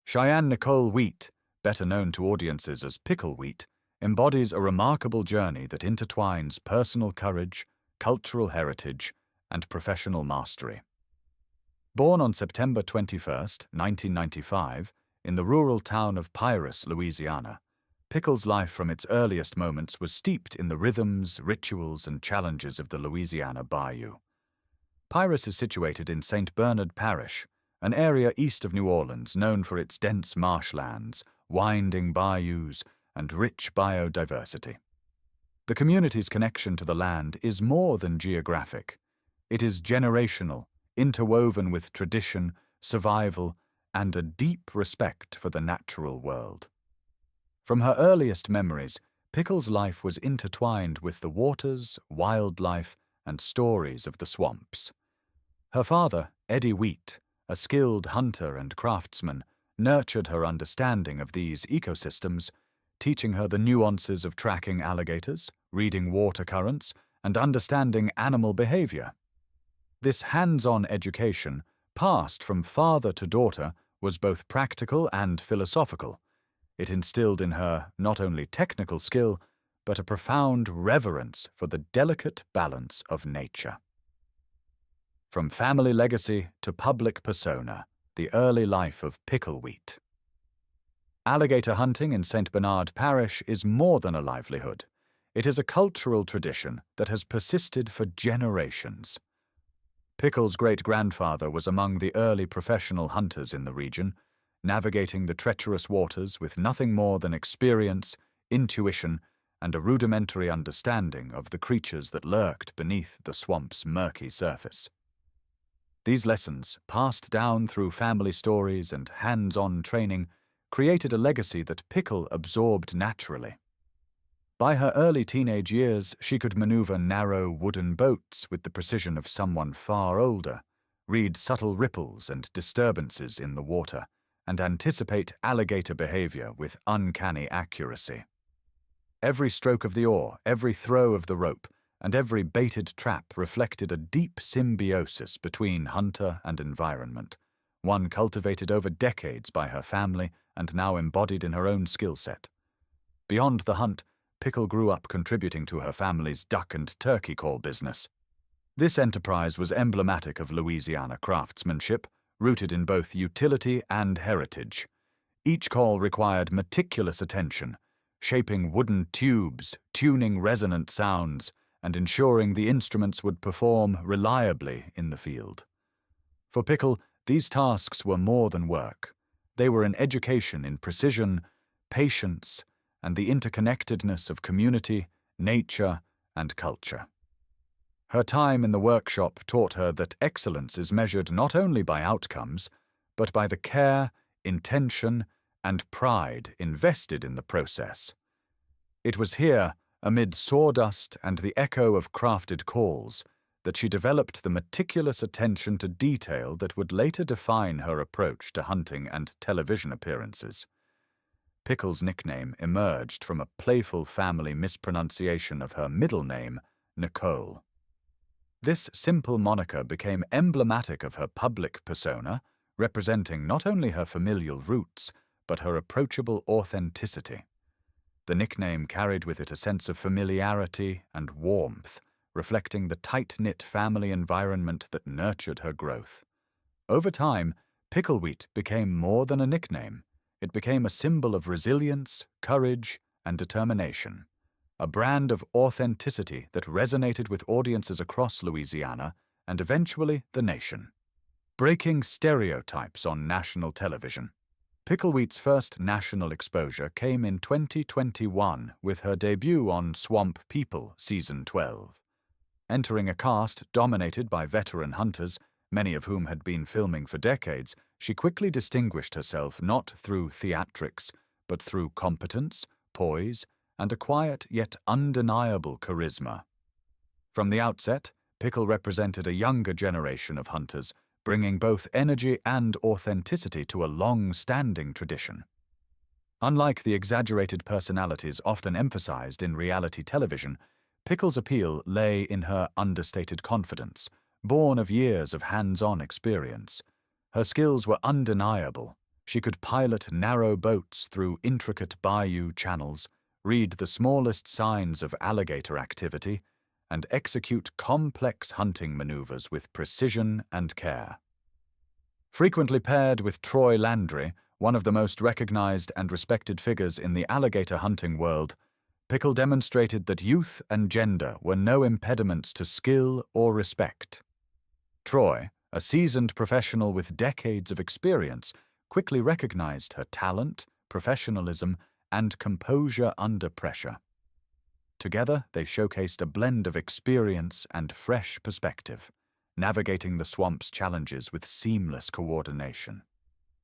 Cheyenne Wheat, better known to audiences as Pickle Wheat, embodies a remarkable journey that intertwines personal courage, cultural heritage, and professional mastery. Born on September 21, 1995, in the rural town of Pyrrhus, Louisiana, Pickle's life from its earliest moments was steeped in the rhythms, rituals, and challenges of the Louisiana Bayou. Pyrrhus is situated in St. Bernard Parish, an area east of New Orleans known for its dense marshlands, winding bayous, and rich biodiversity. The community's connection to the land is more than geographic. It is generational, interwoven with tradition, survival, and a deep respect for the natural world. From her earliest memories, Pickle's life was intertwined with the waters, wildlife, and stories of the swamps. Her father, Eddie Wheat, a skilled hunter and craftsman, nurtured her understanding of these ecosystems, teaching her the nuances of tracking alligators, reading water currents, and understanding animal behavior. This hands-on education, passed from father to daughter, was both practical and philosophical. It instilled in her not only technical skill, but a profound reverence for the delicate balance of nature. From family legacy to public persona, the early life of Pickle Wheat. Alligator hunting in St. Bernard Parish is more than a livelihood. It is a cultural tradition that has persisted for generations. Pickle's great-grandfather was among the early professional hunters in the region, navigating the treacherous waters with nothing more than experience, intuition, and a rudimentary understanding of the creatures that lurked beneath the swamp's murky surface. These lessons, passed down through family stories and hands-on training, created a legacy that Pickle absorbed naturally. By her early teenage years, she could maneuver narrow wooden boats with the precision of someone far older, read subtle ripples and disturbances in the water, and anticipate alligator behavior with uncanny accuracy. Every stroke of the oar, every throw of the rope, and every baited trap reflected a deep symbiosis between hunter and environment, one cultivated over decades by her family and now embodied in her own skill set. Beyond the hunt, Pickle grew up contributing to her family's duck and turkey call business. This enterprise was emblematic of Louisiana craftsmanship, rooted in both utility and heritage. Each call required meticulous attention, shaping wooden tubes, tuning resonant sounds, and ensuring the instruments would perform reliably in the field. For Pickle, these tasks were more than work. They were an education in precision, patience, and the interconnectedness of community, nature, and culture. Her time in the workshop taught her that excellence is measured not only by outcomes, but by the care, intention, and pride invested in the process. It was here, amid sawdust and the echo of crafted calls, that she developed the meticulous attention to detail that would later define her approach to hunting and television appearances. Pickle's nickname emerged from a playful family mispronunciation of her middle name, Nicole. This simple moniker became emblematic of her public persona, representing not only her familial roots, but her approachable authenticity. The nickname carried with it a sense of familiarity and warmth, reflecting the tight-knit family environment that nurtured her growth. Over time, Pickle Wheat became more than a nickname. It became a symbol of resilience, courage, and determination, a brand of authenticity that resonated with audiences across Louisiana and eventually the nation. Breaking stereotypes on national television. Pickle Wheat's first national exposure came in 2021 with her debut on Swamp People Season 12. Entering a cast dominated by veteran hunters, many of whom had been filming for decades, she quickly distinguished herself not through theatrics, but through competence, poise, and a quiet yet undeniable charisma. From the outset, Pickle represented a younger generation of hunters, bringing both energy and authenticity to a long-standing tradition. Unlike the exaggerated personalities often emphasized in reality television, Pickle's appeal lay in her understated confidence, born of years of hands-on experience. Her skills were undeniable, She could pilot narrow boats through intricate bayou channels, read the smallest signs of alligator activity, and execute complex hunting maneuvers with precision and care. Frequently paired with Troy Landry, one of the most recognized and respected figures in the alligator hunting world, Pickle demonstrated that youth and gender were no impediments to skill or respect. Troy, a seasoned professional with decades of experience, quickly recognized her talent, professionalism, and composure under pressure. Together, they showcased a blend of experience and fresh perspective, navigating the swamp's challenges with seamless coordination.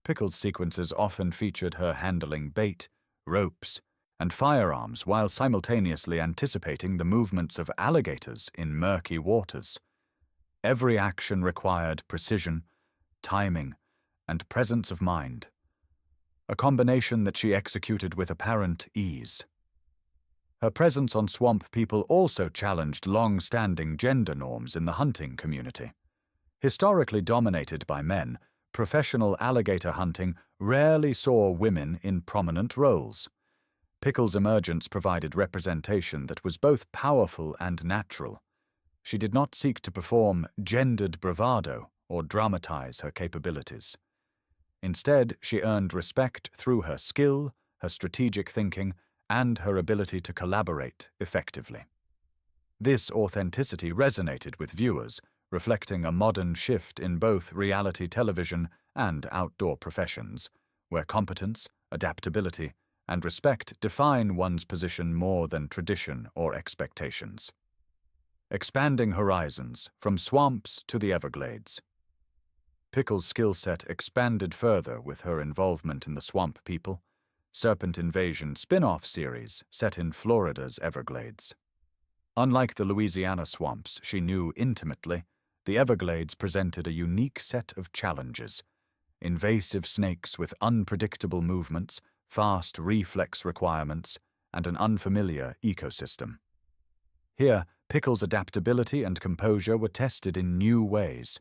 Pickle's sequences often featured her handling bait, ropes, and firearms while simultaneously anticipating the movements of alligators in murky waters. Every action required precision, timing, and presence of mind, a combination that she executed with apparent ease. Her presence on Swamp People also challenged long-standing gender norms in the hunting community. Historically dominated by men, professional alligator hunting rarely saw women in prominent roles. Pickle's emergence provided representation that was both powerful and natural. She did not seek to perform gendered bravado or dramatize her capabilities. Instead, she earned respect through her skill, her strategic thinking, and her ability to collaborate effectively. This authenticity resonated with viewers, reflecting a modern shift in both reality television and outdoor professions, where competence, adaptability, and respect define one's position more than tradition or expectations. Expanding horizons from swamps to the Everglades. Pickle's skill set expanded further with her involvement in the Swamp People, Serpent Invasion spin-off series set in Florida's Everglades. Unlike the Louisiana swamps she knew intimately, the Everglades presented a unique set of challenges: invasive snakes with unpredictable movements, fast reflex requirements, and an unfamiliar ecosystem. Here, Pickle's adaptability and composure were tested in new ways.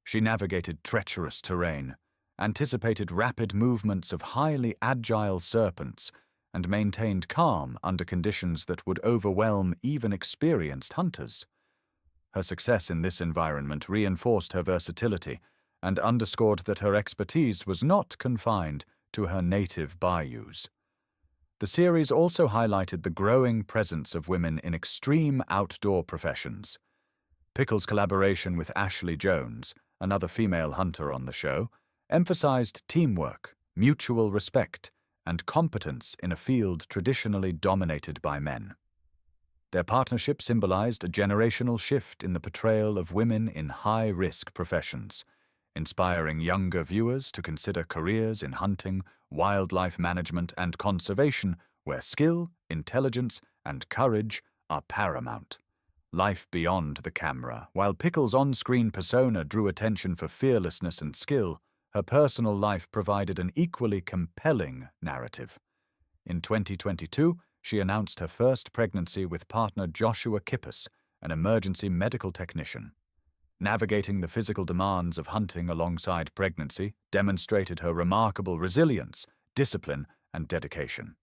She navigated treacherous terrain, anticipated rapid movements of highly agile serpents, and maintained calm under conditions that would overwhelm even experienced hunters. Her success in this environment reinforced her versatility and underscored that her expertise was not confined to her native bayous. The series also highlighted the growing presence of women in extreme outdoor professions. Pickle's collaboration with Ashley Jones, another female hunter on the show, emphasized teamwork, mutual respect, and competence in a field traditionally dominated by men. Their partnership symbolized a generational shift in the portrayal of women in high-risk professions, inspiring younger viewers to consider careers in hunting, wildlife management, and conservation, where skill, intelligence, and courage are paramount. Life beyond the camera. While Pickle's on-screen persona drew attention for fearlessness and skill, her personal life provided an equally compelling narrative. In 2022, she announced her first pregnancy with partner Joshua Kippis, an emergency medical technician. Navigating the physical demands of hunting alongside pregnancy demonstrated her remarkable resilience, discipline, and dedication.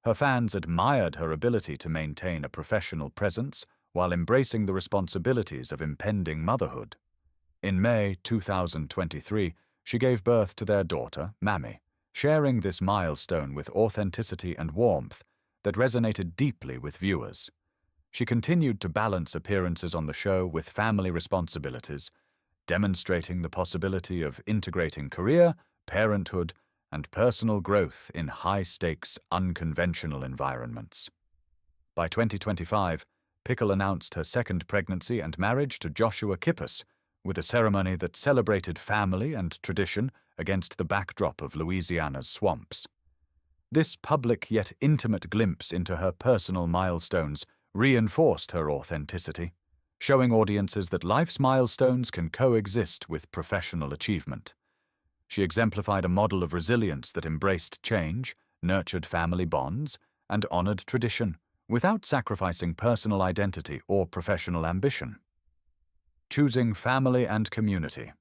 Her fans admired her ability to maintain a professional presence while embracing the responsibilities of impending motherhood. In May 2023, she gave birth to their daughter, Mammy, sharing this milestone with authenticity and warmth that resonated deeply with viewers. She continued to balance appearances on the show with family responsibilities, demonstrating the possibility of integrating career, parenthood, and personal growth in high-stakes, unconventional environments. By 2025, Pickle announced her second pregnancy and marriage to Joshua Kippis, with a ceremony that celebrated family and tradition against the backdrop of Louisiana's swamps. This public yet intimate glimpse into her personal milestones reinforced her authenticity, showing audiences that life's milestones can coexist with professional achievement. She exemplified a model of resilience that embraced change, nurtured family bonds, and honored tradition, without sacrificing personal identity or professional ambition. Choosing family and community.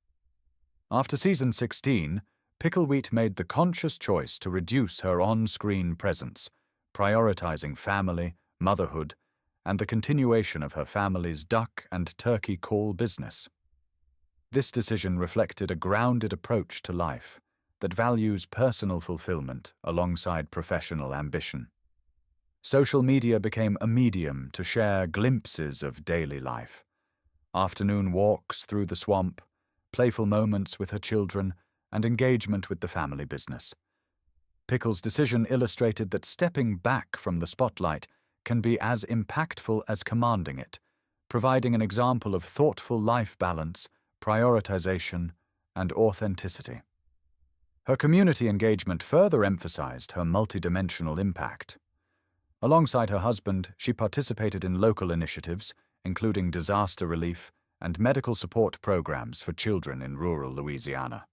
After season 16, Pickle Wheat made the conscious choice to reduce her on-screen presence, prioritizing family, motherhood, and the continuation of her family's duck and turkey call business. This decision reflected a grounded approach to life that values personal fulfillment alongside professional ambition. Social media became a medium to share glimpses of daily life. Afternoon walks through the swamp, playful moments with her children, and engagement with the family business. Pickle's decision illustrated that stepping back from the spotlight can be as impactful as commanding it, providing an example of thoughtful life balance, prioritization, and authenticity. Her community engagement further emphasized her multidimensional impact. Alongside her husband, she participated in local initiatives, including disaster relief and medical support programs for children in rural Louisiana.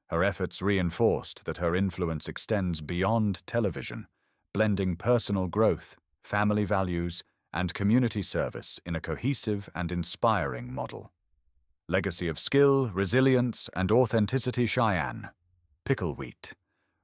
Her efforts reinforced that her influence extends beyond television, blending personal growth, family values, and community service in a cohesive and inspiring model. Legacy of skill, resilience, and authenticity. Cheyenne. Pickle Wheat.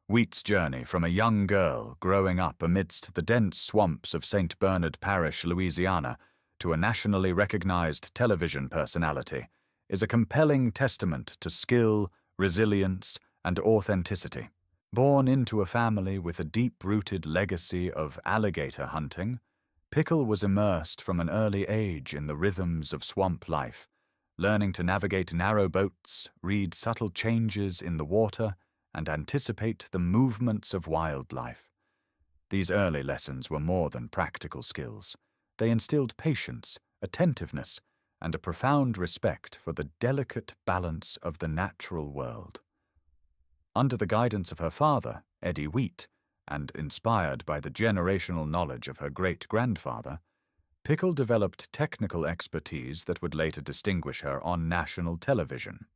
Wheat's journey from a young girl growing up amidst the dense swamps of St. Bernard Parish, Louisiana, to a nationally recognized television personality is a compelling testament to skill, resilience, and authenticity. Born into a family with a deep-rooted legacy of alligator hunting, Pickle was immersed from an early age in the rhythms of swamp life, learning to navigate narrow boats, read subtle changes in the water, and anticipate the movements of wildlife. These early lessons were more than practical skills. They instilled patience, attentiveness, and a profound respect for the delicate balance of the natural world. Under the guidance of her father, Eddie Wheat, and inspired by the generational knowledge of her great-grandfather, Pickle developed technical expertise that would later distinguish her on national television.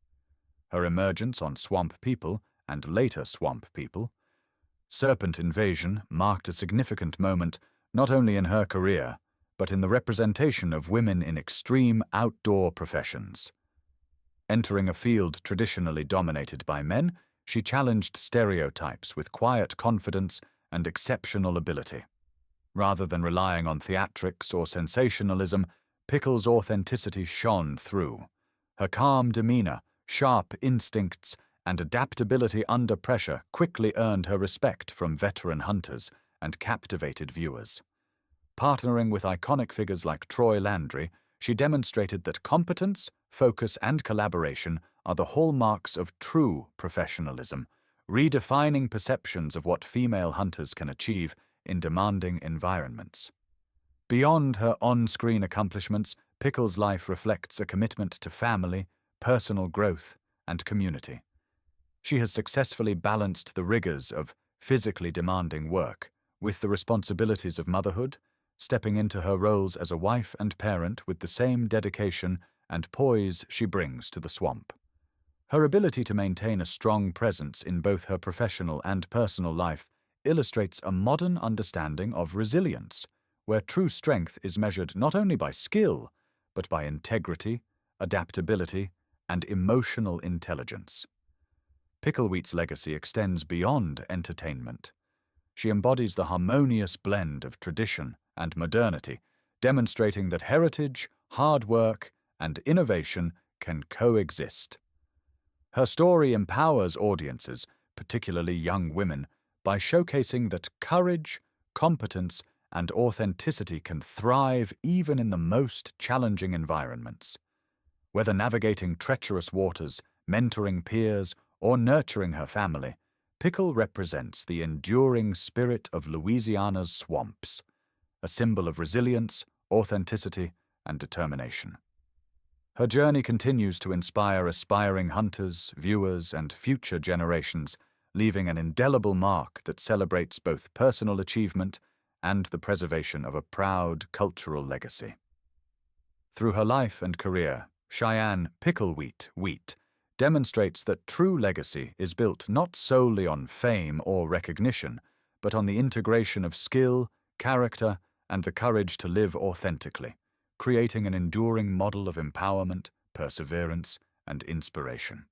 Her emergence on Swamp People and later Swamp People, Serpent Invasion marked a significant moment not only in her career, but in the representation of women in extreme outdoor professions. Entering a field traditionally dominated by men, she challenged stereotypes with quiet confidence and exceptional ability. Rather than relying on theatrics or sensationalism, Pickle's authenticity shone through. Her calm demeanor, sharp instincts, and adaptability under pressure quickly earned her respect from veteran hunters and captivated viewers. Partnering with iconic figures like Troy Landry, she demonstrated that competence, focus, and collaboration are the hallmarks of true professionalism, redefining perceptions of what female hunters can achieve in demanding environments. Beyond her on-screen accomplishments, Pickle's life reflects a commitment to family, personal growth, and community. She has successfully balanced the rigors of physically demanding work with the responsibilities of motherhood, stepping into her roles as a wife and parent with the same dedication and poise she brings to the swamp. Her ability to maintain a strong presence in both her professional and personal life illustrates a modern understanding of resilience, where true strength is measured not only by skill, but by integrity, adaptability, and emotional intelligence. Pickle Wheat's legacy extends beyond entertainment. She embodies the harmonious blend of tradition and modernity, demonstrating that heritage, hard work, and innovation can coexist. Her story empowers audiences, particularly young women, by showcasing that courage, competence, and authenticity can thrive even in the most challenging environments. Whether navigating treacherous waters, mentoring peers, or nurturing her family, Pickle represents the enduring spirit of Louisiana's swamps, a symbol of resilience, authenticity, and determination. Her journey continues to inspire aspiring hunters, viewers, and future generations, leaving an indelible mark that celebrates both personal achievement and the preservation of a proud cultural legacy. Through her life and career, Cheyenne Pickle Wheat demonstrates that true legacy is built not solely on fame or recognition, but on the integration of skill, character, and the courage to live authentically, creating an enduring model of empowerment, perseverance, and inspiration.